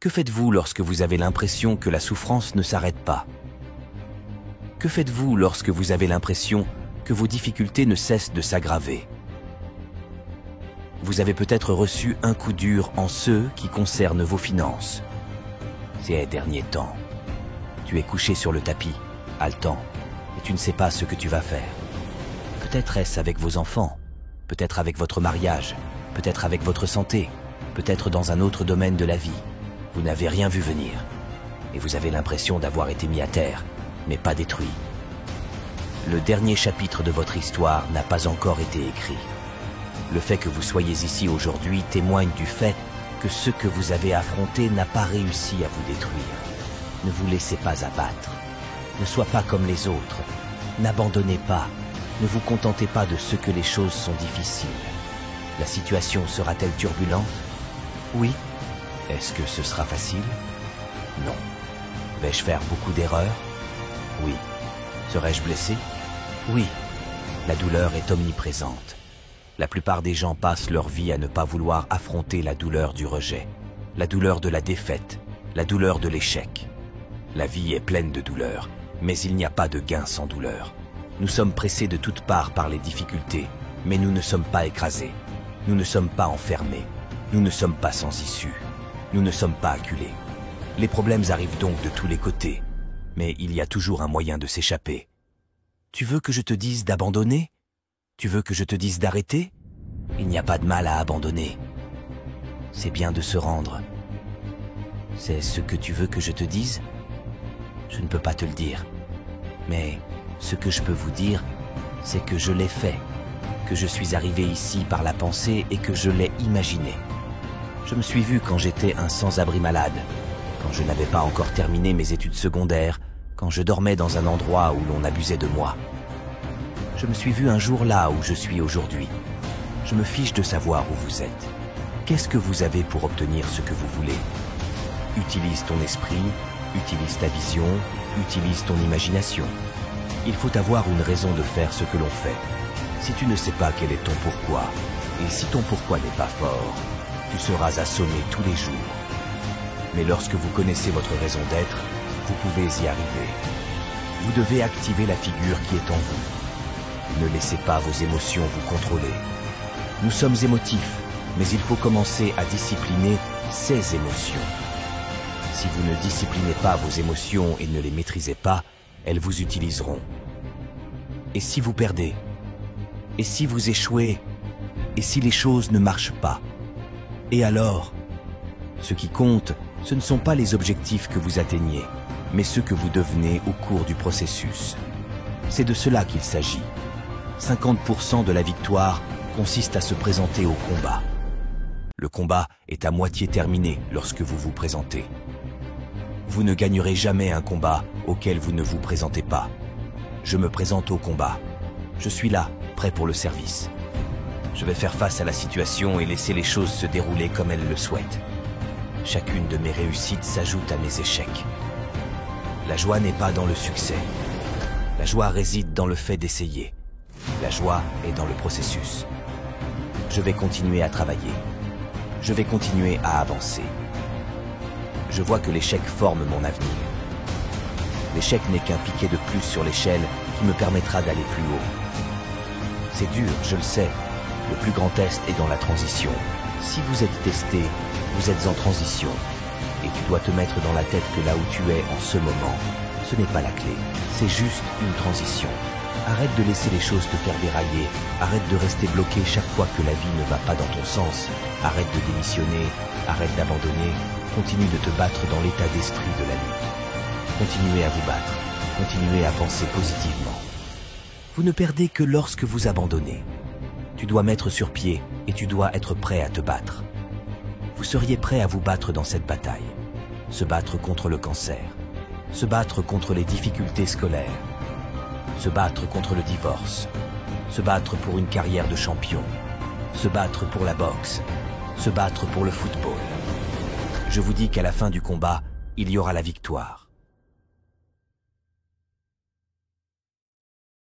Que faites-vous lorsque vous avez l'impression que la souffrance ne s'arrête pas? Que faites-vous lorsque vous avez l'impression que vos difficultés ne cessent de s'aggraver? Vous avez peut-être reçu un coup dur en ce qui concerne vos finances. Ces derniers temps, tu es couché sur le tapis, haletant, et tu ne sais pas ce que tu vas faire. Peut-être est-ce avec vos enfants, peut-être avec votre mariage, peut-être avec votre santé, peut-être dans un autre domaine de la vie. Vous n'avez rien vu venir, et vous avez l'impression d'avoir été mis à terre, mais pas détruit. Le dernier chapitre de votre histoire n'a pas encore été écrit. Le fait que vous soyez ici aujourd'hui témoigne du fait que ce que vous avez affronté n'a pas réussi à vous détruire. Ne vous laissez pas abattre. Ne soyez pas comme les autres. N'abandonnez pas. Ne vous contentez pas de ce que les choses sont difficiles. La situation sera-t-elle turbulente? Oui. Est-ce que ce sera facile? Non. Vais-je faire beaucoup d'erreurs? Oui. Serai-je blessé? Oui. La douleur est omniprésente. La plupart des gens passent leur vie à ne pas vouloir affronter la douleur du rejet, la douleur de la défaite, la douleur de l'échec. La vie est pleine de douleurs, mais il n'y a pas de gain sans douleur. Nous sommes pressés de toutes parts par les difficultés, mais nous ne sommes pas écrasés. Nous ne sommes pas enfermés. Nous ne sommes pas sans issue. Nous ne sommes pas acculés. Les problèmes arrivent donc de tous les côtés, mais il y a toujours un moyen de s'échapper. Tu veux que je te dise d'abandonner? Tu veux que je te dise d'arrêter? Il n'y a pas de mal à abandonner. C'est bien de se rendre. C'est ce que tu veux que je te dise? Je ne peux pas te le dire. Mais ce que je peux vous dire, c'est que je l'ai fait, que je suis arrivé ici par la pensée et que je l'ai imaginé. Je me suis vu quand j'étais un sans-abri malade, quand je n'avais pas encore terminé mes études secondaires, quand je dormais dans un endroit où l'on abusait de moi. Je me suis vu un jour là où je suis aujourd'hui. Je me fiche de savoir où vous êtes. Qu'est-ce que vous avez pour obtenir ce que vous voulez? Utilise ton esprit, utilise ta vision, utilise ton imagination. Il faut avoir une raison de faire ce que l'on fait. Si tu ne sais pas quel est ton pourquoi, et si ton pourquoi n'est pas fort, tu seras assommé tous les jours. Mais lorsque vous connaissez votre raison d'être, vous pouvez y arriver. Vous devez activer la figure qui est en vous. Ne laissez pas vos émotions vous contrôler. Nous sommes émotifs, mais il faut commencer à discipliner ces émotions. Si vous ne disciplinez pas vos émotions et ne les maîtrisez pas, elles vous utiliseront. Et si vous perdez? Et si vous échouez? Et si les choses ne marchent pas? Et alors? Ce qui compte, ce ne sont pas les objectifs que vous atteignez, mais ceux que vous devenez au cours du processus. C'est de cela qu'il s'agit. 50% de la victoire consiste à se présenter au combat. Le combat est à moitié terminé lorsque vous vous présentez. Vous ne gagnerez jamais un combat auquel vous ne vous présentez pas. Je me présente au combat. Je suis là, prêt pour le service. Je vais faire face à la situation et laisser les choses se dérouler comme elles le souhaitent. Chacune de mes réussites s'ajoute à mes échecs. La joie n'est pas dans le succès. La joie réside dans le fait d'essayer. La joie est dans le processus. Je vais continuer à travailler. Je vais continuer à avancer. Je vois que l'échec forme mon avenir. L'échec n'est qu'un piquet de plus sur l'échelle qui me permettra d'aller plus haut. C'est dur, je le sais. Le plus grand test est dans la transition. Si vous êtes testé, vous êtes en transition. Et tu dois te mettre dans la tête que là où tu es en ce moment, ce n'est pas la clé. C'est juste une transition. Arrête de laisser les choses te faire dérailler. Arrête de rester bloqué chaque fois que la vie ne va pas dans ton sens. Arrête de démissionner. Arrête d'abandonner. Continue de te battre dans l'état d'esprit de la lutte. Continuez à vous battre. Continuez à penser positivement. Vous ne perdez que lorsque vous abandonnez. Tu dois mettre sur pied et tu dois être prêt à te battre. Vous seriez prêt à vous battre dans cette bataille. Se battre contre le cancer. Se battre contre les difficultés scolaires. Se battre contre le divorce. Se battre pour une carrière de champion. Se battre pour la boxe. Se battre pour le football. Je vous dis qu'à la fin du combat, il y aura la victoire.